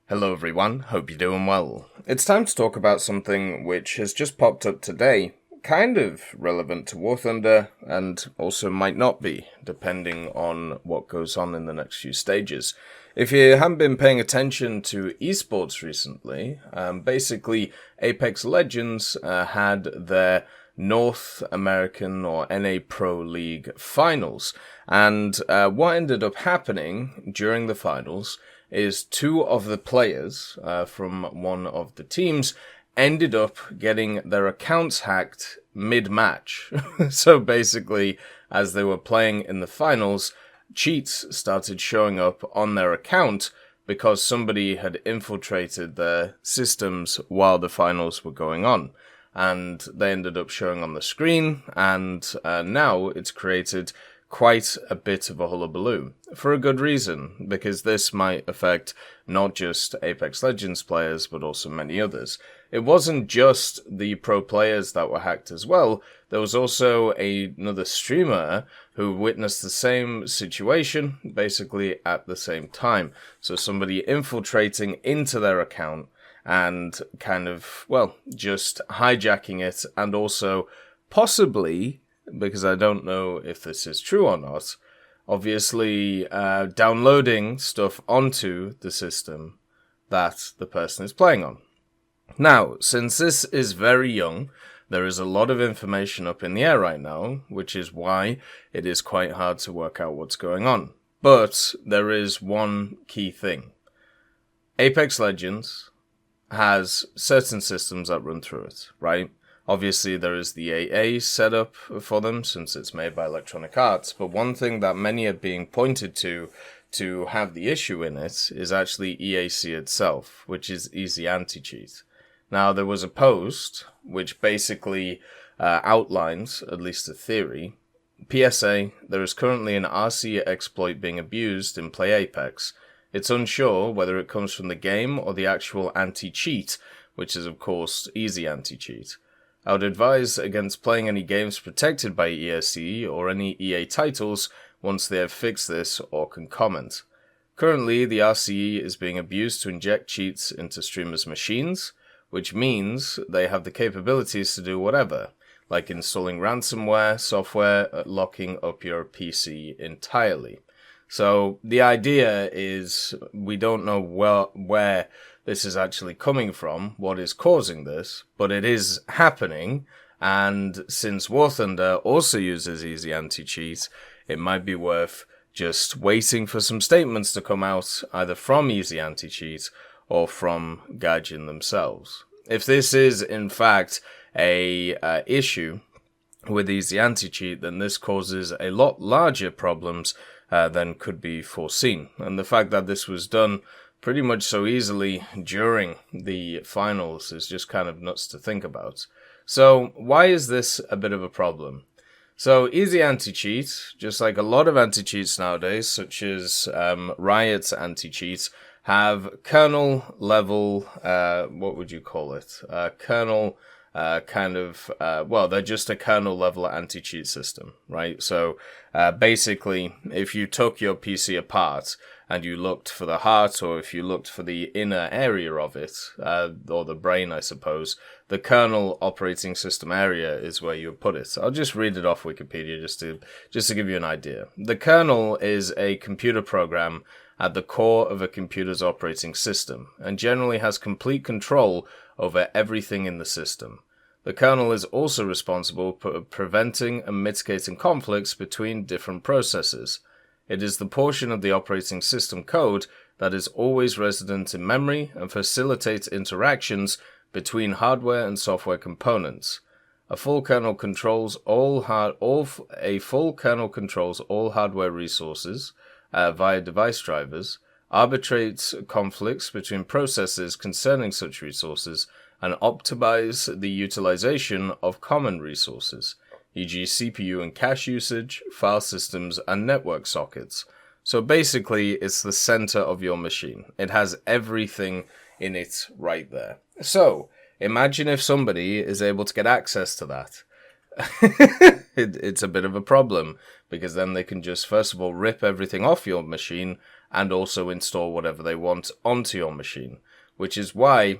Hello everyone, hope you're doing well. It's time to talk about something which has just popped up today, kind of relevant to War Thunder, and also might not be, depending on what goes on in the next few stages. If you haven't been paying attention to esports recently, basically Apex Legends had their North American or NA Pro League finals, and what ended up happening during the finals is two of the players from one of the teams ended up getting their accounts hacked mid-match. So basically, as they were playing in the finals, cheats started showing up on their account because somebody had infiltrated their systems while the finals were going on. And they ended up showing on the screen, and now it's created quite a bit of a hullabaloo, for a good reason, because this might affect not just Apex Legends players, but also many others. It wasn't just the pro players that were hacked as well, there was also another streamer who witnessed the same situation, basically at the same time. So somebody infiltrating into their account and kind of, just hijacking it, and also possibly, because I don't know if this is true or not, obviously downloading stuff onto the system that the person is playing on. Now, since this is very young, there is a lot of information up in the air right now, which is why it is quite hard to work out what's going on. But there is one key thing. Apex Legends has certain systems that run through it, right? Obviously, there is the AA setup for them, since it's made by Electronic Arts, but one thing that many are being pointed to have the issue in it is actually EAC itself, which is easy anti-cheat. Now, there was a post which basically outlines, at least a theory. PSA, there is currently an RC exploit being abused in Play Apex. It's unsure whether it comes from the game or the actual anti-cheat, which is of course easy anti-cheat. I would advise against playing any games protected by EAC or any EA titles once they have fixed this or can comment. Currently, the RCE is being abused to inject cheats into streamers' machines, which means they have the capabilities to do whatever, like installing ransomware software, locking up your PC entirely. So the idea is we don't know where this is actually coming from, what is causing this, but it is happening, and since War Thunder also uses easy anti-cheat, it might be worth just waiting for some statements to come out, either from easy anti-cheat or from Gaijin themselves. If this is, in fact, a issue with easy anti-cheat, then this causes a lot larger problems than could be foreseen. And the fact that this was done pretty much so easily during the finals is just kind of nuts to think about. So why is this a bit of a problem? So easy anti-cheat, just like a lot of anti-cheats nowadays, such as Riot's anti-cheats, have kernel-level, what would you call it? Kernel they're just a kernel-level anti-cheat system, right? So basically, if you took your PC apart and you looked for the heart, or if you looked for the inner area of it, or the brain, I suppose, the kernel operating system area is where you would put it. I'll just read it off Wikipedia just to give you an idea. The kernel is a computer program at the core of a computer's operating system, and generally has complete control over everything in the system. The kernel is also responsible for preventing and mitigating conflicts between different processes. It is the portion of the operating system code that is always resident in memory and facilitates interactions between hardware and software components. A full kernel controls all hardware resources via device drivers, arbitrates conflicts between processes concerning such resources, and optimize the utilization of common resources, e.g. CPU and cache usage, file systems, and network sockets. So basically, it's the center of your machine. It has everything in it right there. So, imagine if somebody is able to get access to that. It's a bit of a problem, because then they can just, first of all, rip everything off your machine, and also install whatever they want onto your machine, which is why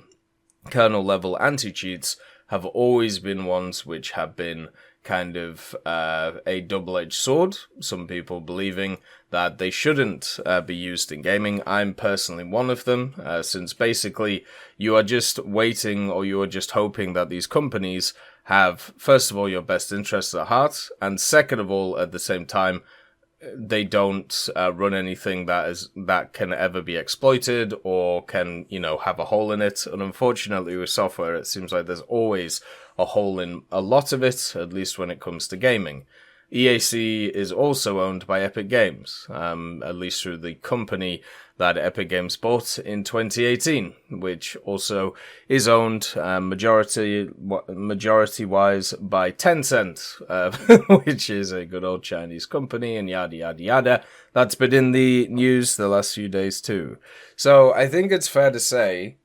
kernel-level anti-cheats have always been ones which have been kind of a double-edged sword. Some people believing that they shouldn't be used in gaming. I'm personally one of them, since basically you are just waiting, or you are just hoping that these companies have, first of all, your best interests at heart, and second of all, at the same time, they don't run anything that can ever be exploited or can, have a hole in it. And unfortunately with software, it seems like there's always a hole in a lot of it, at least when it comes to gaming. EAC is also owned by Epic Games, at least through the company that Epic Games bought in 2018, which also is owned majority-wise by Tencent, which is a good old Chinese company, and yada yada yada. That's been in the news the last few days too. So I think it's fair to say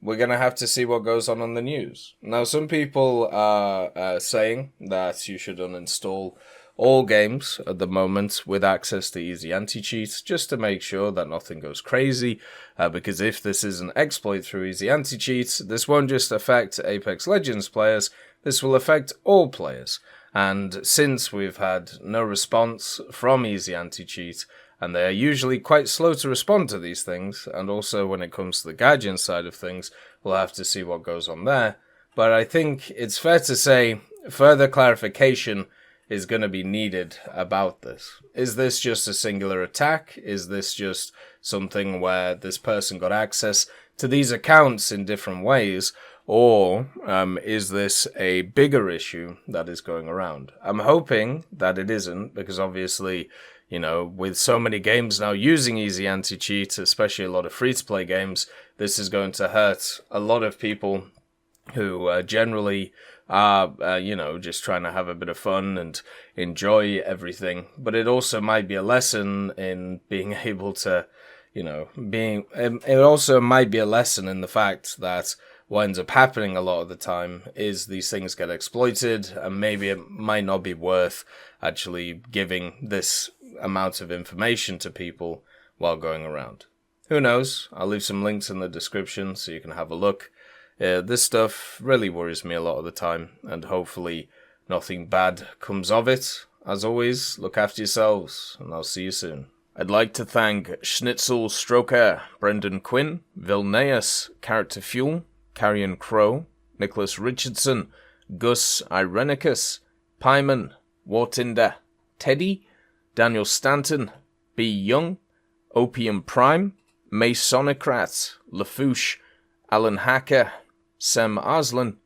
we're going to have to see what goes on the news. Now, some people are saying that you should uninstall all games at the moment with access to easy anti-cheat, just to make sure that nothing goes crazy, because if this is an exploit through easy anti-cheat, this won't just affect Apex Legends players, this will affect all players. And since we've had no response from easy anti-cheat, and they are usually quite slow to respond to these things, and also when it comes to the Guardian side of things, we'll have to see what goes on there. But I think it's fair to say further clarification is going to be needed about this. Is this just a singular attack? Is this just something where this person got access to these accounts in different ways? Or is this a bigger issue that is going around? I'm hoping that it isn't, because obviously, with so many games now using easy anti-cheat, especially a lot of free-to-play games, this is going to hurt a lot of people who generally are, just trying to have a bit of fun and enjoy everything. But it also might be a lesson in being able to, it also might be a lesson in the fact that what ends up happening a lot of the time is these things get exploited, and maybe it might not be worth actually giving this amount of information to people while going around. Who knows? I'll leave some links in the description so you can have a look. This stuff really worries me a lot of the time, and hopefully nothing bad comes of it. As always, look after yourselves, and I'll see you soon. I'd like to thank Schnitzel Stroker, Brendan Quinn, Vilneus, Character Fuel, Carrion Crow, Nicholas Richardson, Gus Irenicus, Pyman, Wartinder, Teddy, Daniel Stanton, B. Young, Opium Prime, Masonocrat, Lafouche, Alan Hacker, Sem Arslan,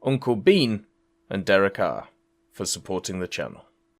Uncle Bean, and Derek R. for supporting the channel.